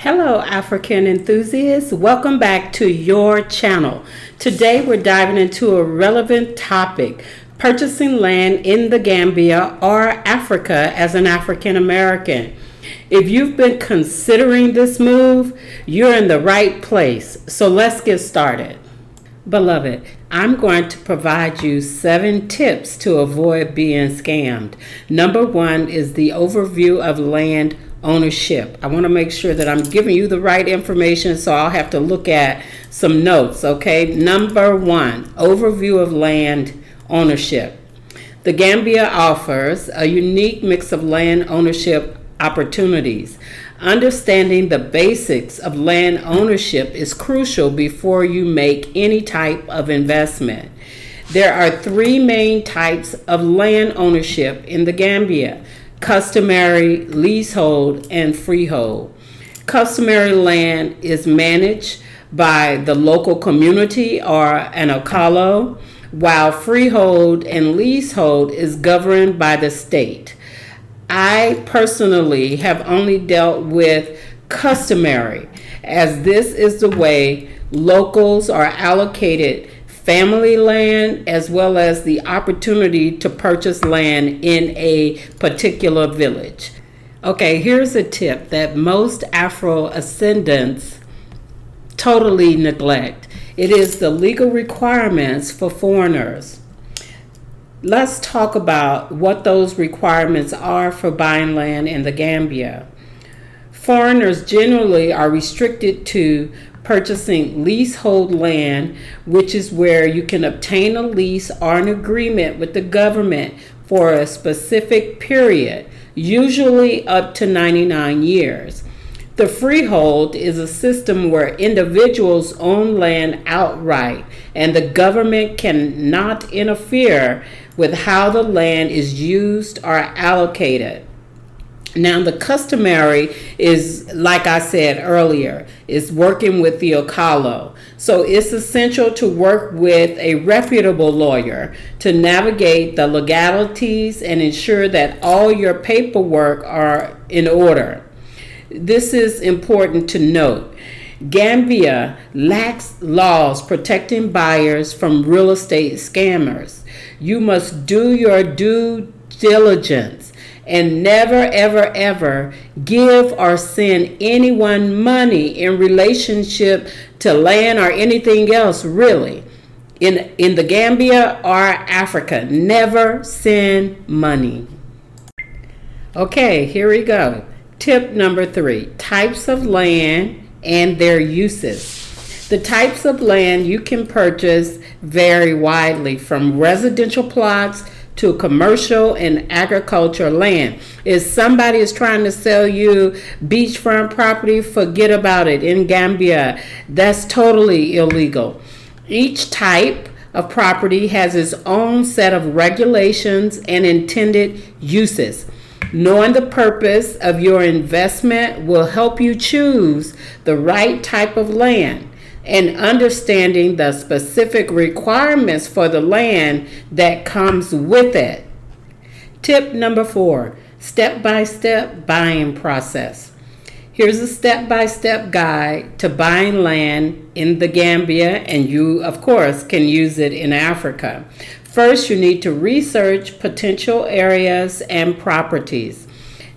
Hello, African enthusiasts. Welcome back to your channel. Today we're diving into a relevant topic, purchasing land in the Gambia or Africa as an African American. If you've been considering this move, you're in the right place. So let's get started. Beloved, I'm going to provide you 7 tips to avoid being scammed. Number 1 is the overview of land ownership. I want to make sure that I'm giving you the right information, so I'll have to look at some notes, okay? Number 1, overview of land ownership. The Gambia offers a unique mix of land ownership opportunities. Understanding the basics of land ownership is crucial before you make any type of investment. There are 3 main types of land ownership in the Gambia: customary, leasehold, and freehold. Customary land is managed by the local community or an okalo, while freehold and leasehold is governed by the state. I personally have only dealt with customary, as this is the way locals are allocated family land as well as the opportunity to purchase land in a particular village. Okay, here's a tip that most Afro-ascendants totally neglect. It is the legal requirements for foreigners. Let's talk about what those requirements are for buying land in the Gambia. Foreigners generally are restricted to purchasing leasehold land, which is where you can obtain a lease or an agreement with the government for a specific period, usually up to 99 years. The freehold is a system where individuals own land outright, and the government cannot interfere with how the land is used or allocated. Now, the customary is, like I said earlier, is working with the okalo. So it's essential to work with a reputable lawyer to navigate the legalities and ensure that all your paperwork are in order. This is important to note. Gambia lacks laws protecting buyers from real estate scammers. You must do your due diligence and never, ever, ever give or send anyone money in relationship to land or anything else, really. In the Gambia or Africa, never send money. Okay, here we go. Tip number 3, types of land and their uses. The types of land you can purchase vary widely, from residential plots to commercial and agricultural land. If somebody is trying to sell you beachfront property, forget about it. In Gambia, that's totally illegal. Each type of property has its own set of regulations and intended uses. Knowing the purpose of your investment will help you choose the right type of land, and understanding the specific requirements for the land that comes with it. Tip number 4, step-by-step buying process. Here's a step-by-step guide to buying land in the Gambia, and you, of course, can use it in Africa. First, you need to research potential areas and properties.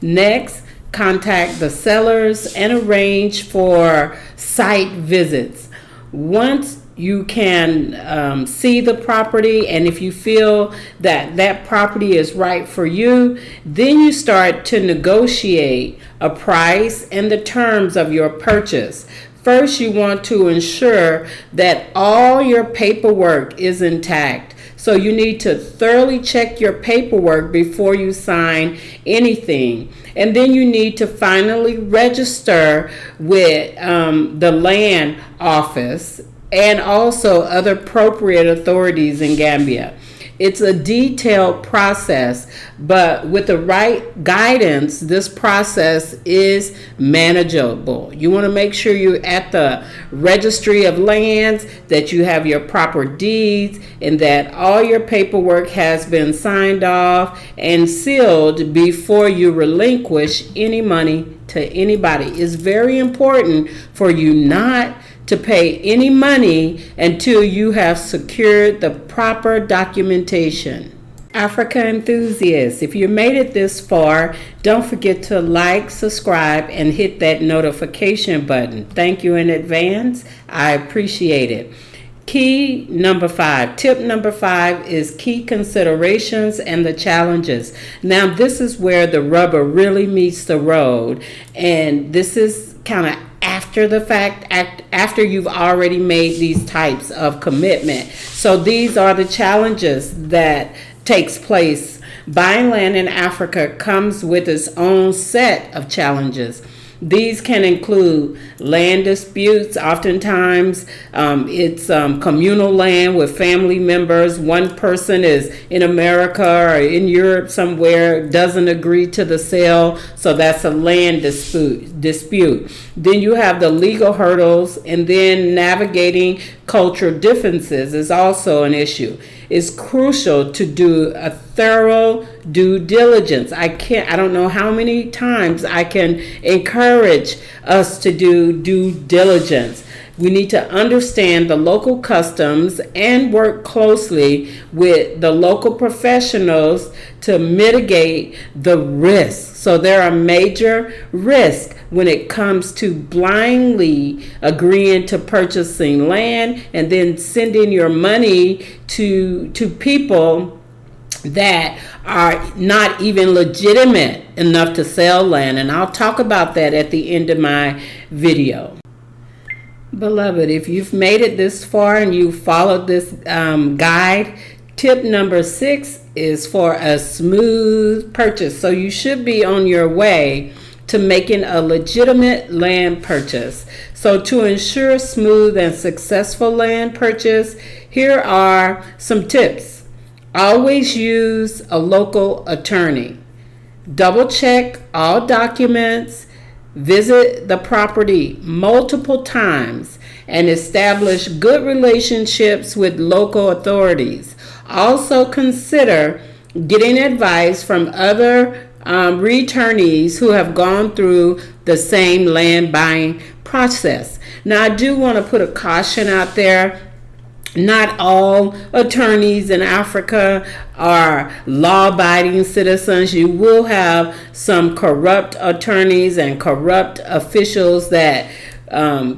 Next, contact the sellers and arrange for site visits. Once you can see the property, and if you feel that that property is right for you, then you start to negotiate a price and the terms of your purchase. First, you want to ensure that all your paperwork is intact. So you need to thoroughly check your paperwork before you sign anything. And then you need to finally register with the land office and also other appropriate authorities in Gambia. It's a detailed process, but with the right guidance, this process is manageable. You want to make sure you're at the registry of lands, that you have your proper deeds, and that all your paperwork has been signed off and sealed before you relinquish any money to anybody. It's very important for you not to pay any money until you have secured the proper documentation. Africa enthusiasts, if you made it this far, don't forget to like, subscribe, and hit that notification button. Thank you in advance. I appreciate it. Tip number 5 is key considerations and the challenges. Now, this is where the rubber really meets the road, and this is kind of after the fact, after you've already made these types of commitment. So these are the challenges that takes place. Buying land in Africa comes with its own set of challenges. These can include land disputes. Oftentimes, it's communal land with family members. One person is in America or in Europe somewhere, doesn't agree to the sale, so that's a land dispute. Then you have the legal hurdles, and then navigating cultural differences is also an issue. It's crucial to do a thorough due diligence. I don't know how many times I can encourage us to do due diligence. We need to understand the local customs and work closely with the local professionals to mitigate the risks. So there are major risks when it comes to blindly agreeing to purchasing land and then sending your money to people that are not even legitimate enough to sell land. And I'll talk about that at the end of my video. Beloved, if you've made it this far and you followed this guide, tip number 6 is for a smooth purchase. So you should be on your way to making a legitimate land purchase. So to ensure smooth and successful land purchase, here are some tips. Always use a local attorney. Double check all documents. Visit the property multiple times and establish good relationships with local authorities. Also consider getting advice from other returnees who have gone through the same land buying process. Now, I do want to put a caution out there. Not all attorneys in Africa are law-abiding citizens. You will have some corrupt attorneys and corrupt officials that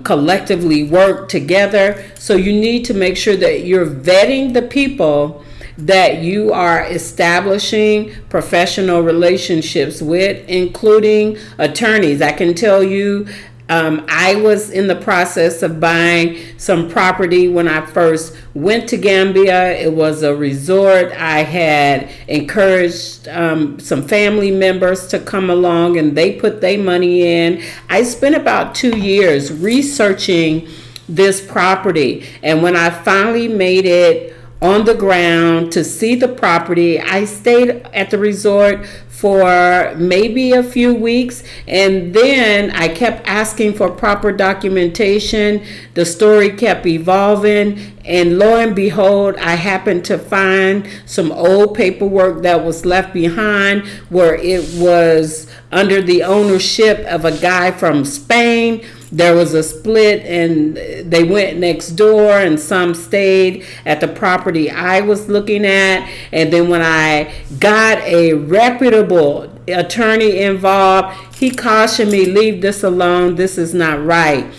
collectively work together. So you need to make sure that you're vetting the people that you are establishing professional relationships with, including attorneys. I can tell you, I was in the process of buying some property when I first went to Gambia. It was a resort. I had encouraged some family members to come along, and they put their money in. I spent about 2 years researching this property, and when I finally made it on the ground to see the property, I stayed at the resort for maybe a few weeks, and then I kept asking for proper documentation. The story kept evolving, and lo and behold, I happened to find some old paperwork that was left behind where it was under the ownership of a guy from Spain. There was a split, and they went next door, and some stayed at the property I was looking at. And then when I got a reputable attorney involved, he cautioned me, leave this alone. This is not right.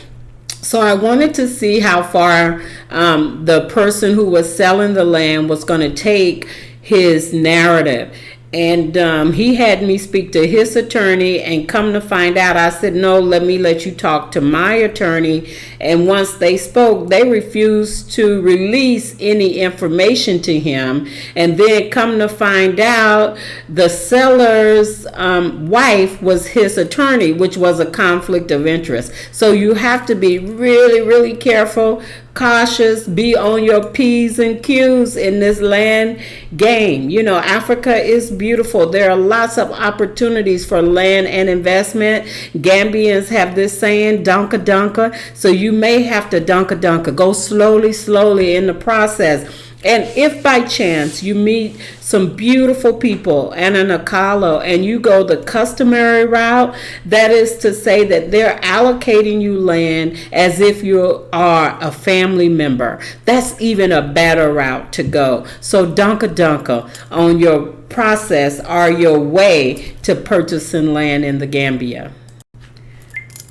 So I wanted to see how far the person who was selling the land was going to take his narrative. And he had me speak to his attorney, and come to find out, I said, no, let you talk to my attorney. And once they spoke, they refused to release any information to him. And then come to find out, the seller's wife was his attorney, which was a conflict of interest. So you have to be really, really careful. cautious, be on your P's and Q's in this land game. You know, Africa is beautiful. There are lots of opportunities for land and investment. Gambians have this saying, dunka dunka. So you may have to dunka dunka. Go slowly in the process. And if by chance you meet some beautiful people and an Akalo and you go the customary route, that is to say that they're allocating you land as if you are a family member. That's even a better route to go. So dunka dunka on your process or your way to purchasing land in the Gambia.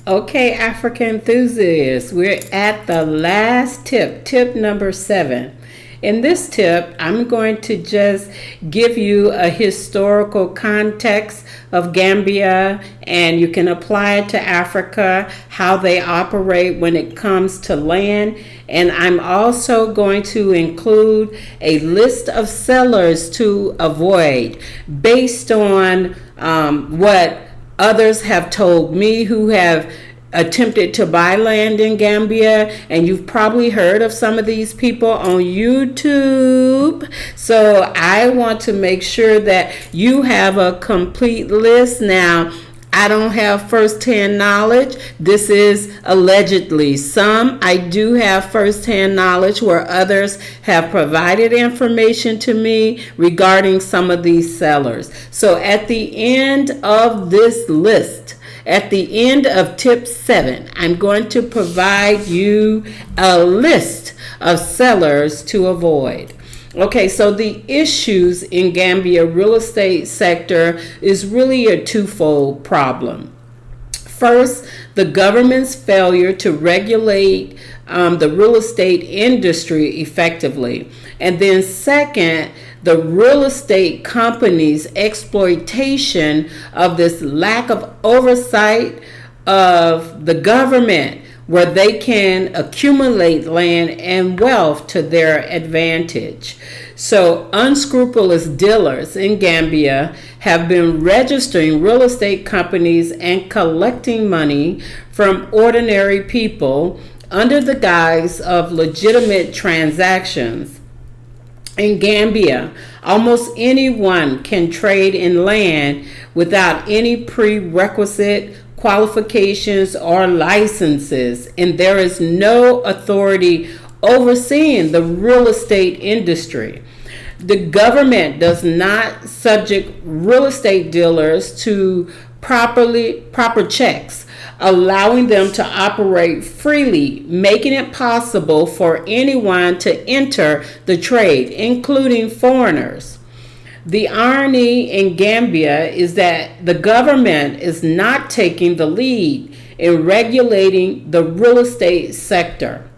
Okay, African enthusiasts, we're at the last tip number 7. In this tip, I'm going to just give you a historical context of Gambia, and you can apply it to Africa, how they operate when it comes to land. And I'm also going to include a list of sellers to avoid based on what others have told me who have attempted to buy land in Gambia, and you've probably heard of some of these people on YouTube. So I want to make sure that you have a complete list. Now, I don't have first-hand knowledge. This is allegedly. Some I do have first-hand knowledge where others have provided information to me regarding some of these sellers. So at the end of this list, at the end of tip 7, I'm going to provide you a list of sellers to avoid. Okay, so the issues in Gambia real estate sector is really a twofold problem. First, the government's failure to regulate the real estate industry effectively. And then second, the real estate companies' exploitation of this lack of oversight of the government, where they can accumulate land and wealth to their advantage. So unscrupulous dealers in Gambia have been registering real estate companies and collecting money from ordinary people under the guise of legitimate transactions. In Gambia, almost anyone can trade in land without any prerequisite qualifications or licenses, and there is no authority overseeing the real estate industry. The government does not subject real estate dealers to proper checks, allowing them to operate freely, making it possible for anyone to enter the trade, including foreigners. The irony in Gambia is that the government is not taking the lead in regulating the real estate sector.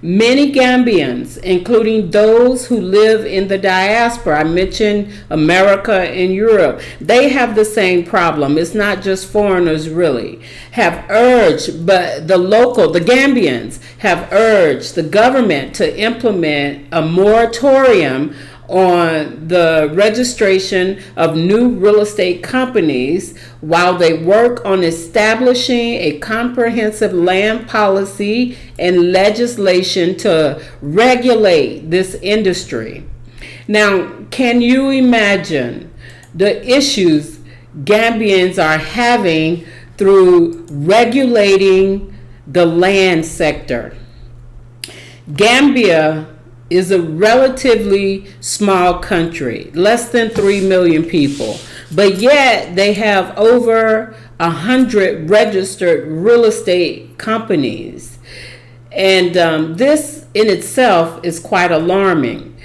Many Gambians, including those who live in the diaspora, I mentioned America and Europe, they have the same problem. It's not just foreigners really, have urged, but the Gambians have urged the government to implement a moratorium on the registration of new real estate companies while they work on establishing a comprehensive land policy and legislation to regulate this industry. Now, can you imagine the issues Gambians are having through regulating the land sector? Gambia is a relatively small country, less than 3 million people, but yet they have over 100 registered real estate companies. And this in itself is quite alarming.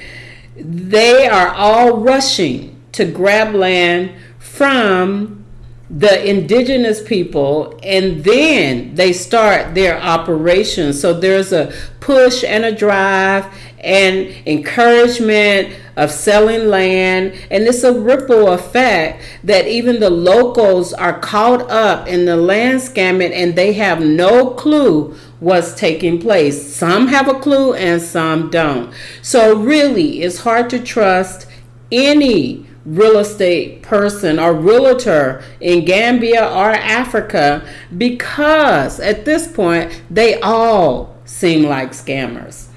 They are all rushing to grab land from the indigenous people, and then they start their operations. So there's a push and a drive and encouragement of selling land, and it's a ripple effect that even the locals are caught up in the land scamming and they have no clue what's taking place. Some have a clue and some don't. So really, it's hard to trust any real estate person or realtor in Gambia or Africa, because at this point they all seem like scammers.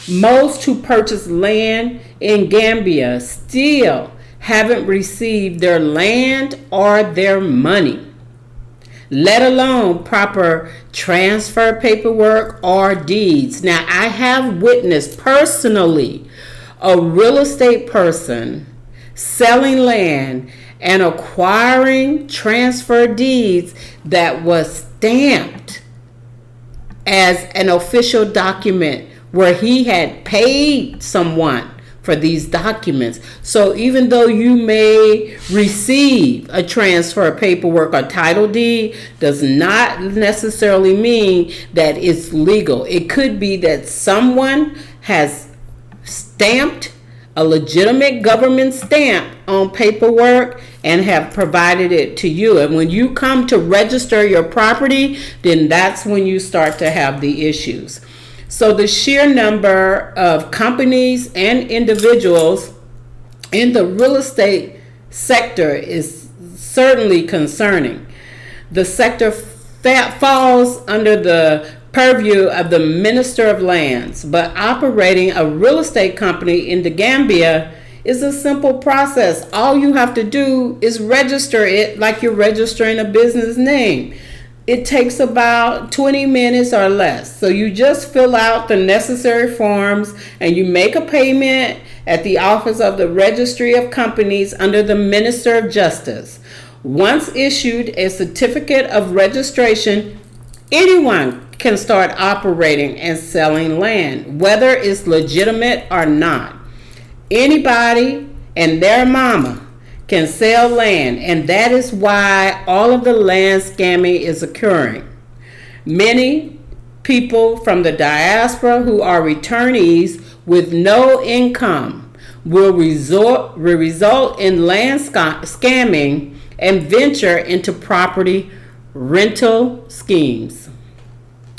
Most who purchase land in Gambia still haven't received their land or their money, let alone proper transfer paperwork or deeds. Now, I have witnessed personally a real estate person selling land and acquiring transfer deeds that was stamped as an official document where he had paid someone for these documents. So even though you may receive a transfer paperwork or title deed, does not necessarily mean that it's legal. It could be that someone has stamped a legitimate government stamp on paperwork and have provided it to you. And when you come to register your property, then that's when you start to have the issues. So the sheer number of companies and individuals in the real estate sector is certainly concerning. The sector falls under the purview of the Minister of Lands, but operating a real estate company in the Gambia is a simple process. All you have to do is register it like you're registering a business name. It takes about 20 minutes or less. So you just fill out the necessary forms and you make a payment at the Office of the Registry of Companies under the Minister of Justice. Once issued a certificate of registration, anyone can start operating and selling land, whether it's legitimate or not. Anybody and their mama can sell land, and that is why all of the land scamming is occurring. Many people from the diaspora who are returnees with no income will result in land scamming and venture into property rental schemes.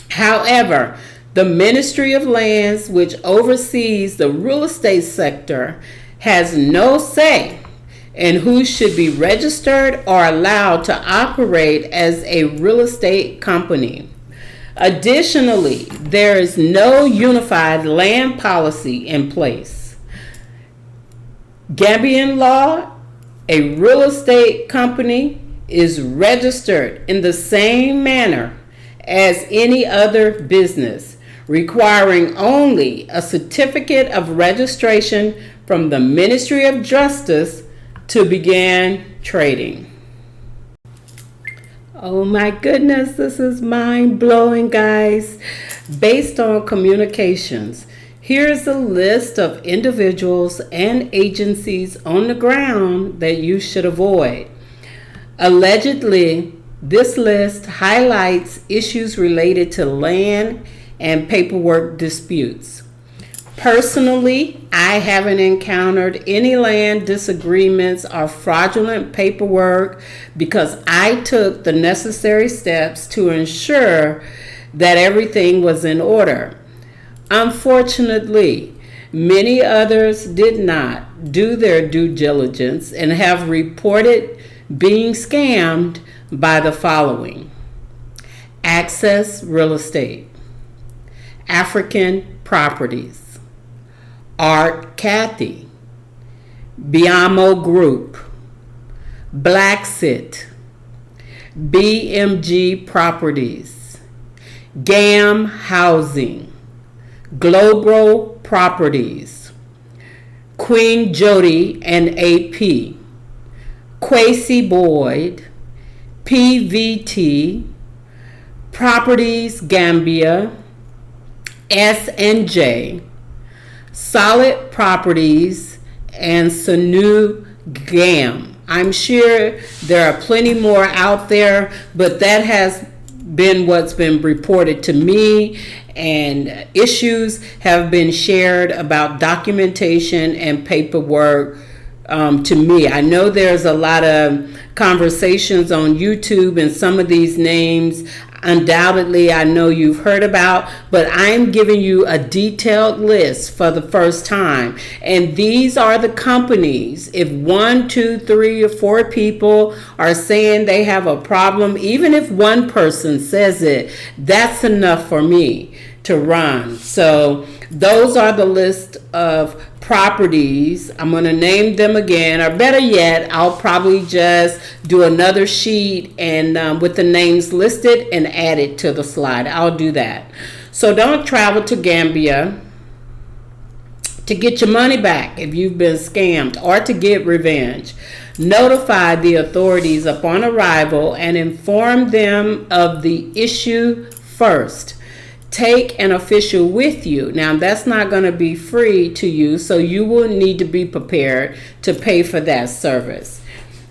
However, the Ministry of Lands, which oversees the real estate sector, has no say in who should be registered or allowed to operate as a real estate company. Additionally, there is no unified land policy in place. Gambian law, a real estate company is registered in the same manner as any other business, requiring only a certificate of registration from the Ministry of Justice to begin trading. Oh my goodness, this is mind-blowing, guys. Based on communications, here's a list of individuals and agencies on the ground that you should avoid. Allegedly, this list highlights issues related to land and paperwork disputes. Personally, I haven't encountered any land disagreements or fraudulent paperwork because I took the necessary steps to ensure that everything was in order. Unfortunately, many others did not do their due diligence and have reported being scammed by the following: Access Real Estate, African Properties, Art Cathy, Biamo Group, Blacksit, BMG Properties, GAM Housing, Global Properties, Queen Jody and AP, Quasi Boyd, PVT, Properties Gambia, S&J, Solid Properties, and Sanu Gam. I'm sure there are plenty more out there, but that has been what's been reported to me, and issues have been shared about documentation and paperwork to me. I know there's a lot of conversations on YouTube, and some of these names undoubtedly I know you've heard about, but I'm giving you a detailed list for the first time. And these are the companies. If 1, 2, 3, or 4 people are saying they have a problem, even if one person says it, that's enough for me to run. So those are the list of properties. I'm going to name them again, or better yet, I'll probably just do another sheet and with the names listed and add it to the slide. I'll do that. So don't travel to Gambia to get your money back if you've been scammed or to get revenge. Notify the authorities upon arrival and inform them of the issue first. Take an official with you. Now, that's not going to be free to you, so you will need to be prepared to pay for that service.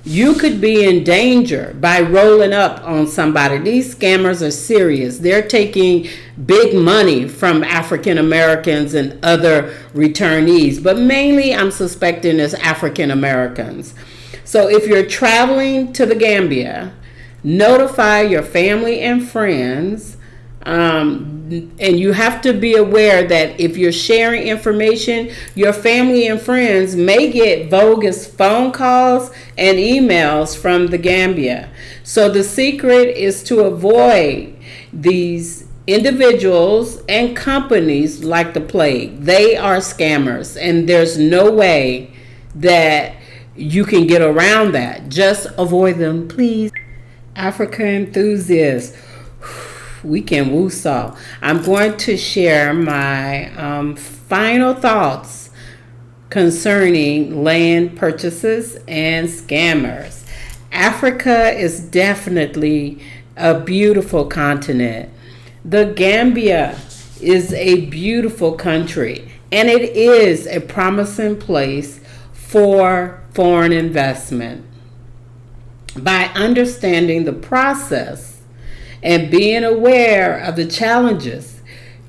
You could be in danger by rolling up on somebody. These scammers are serious. They're taking big money from African Americans and other returnees, but mainly I'm suspecting it's African Americans. So if you're traveling to the Gambia, notify your family and friends. And you have to be aware that if you're sharing information, your family and friends may get bogus phone calls and emails from the Gambia. So the secret is to avoid these individuals and companies like the plague. They are scammers, and there's no way that you can get around that. Just avoid them, please. Africa enthusiasts, we can woo-saw. I'm going to share my final thoughts concerning land purchases and scammers. Africa is definitely a beautiful continent. The Gambia is a beautiful country, and it is a promising place for foreign investment. By understanding the process and being aware of the challenges,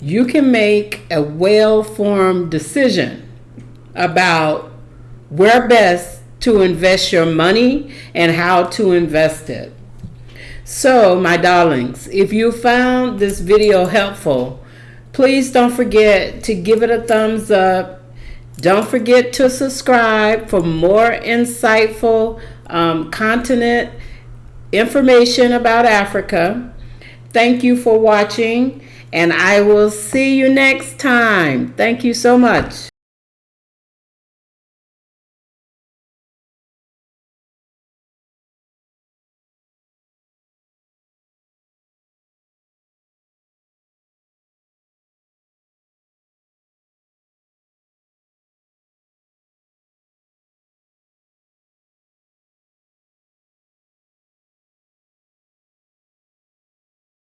you can make a well-formed decision about where best to invest your money and how to invest it. So, my darlings, if you found this video helpful, please don't forget to give it a thumbs up. Don't forget to subscribe for more insightful content information about Africa. Thank you for watching, and I will see you next time. Thank you so much.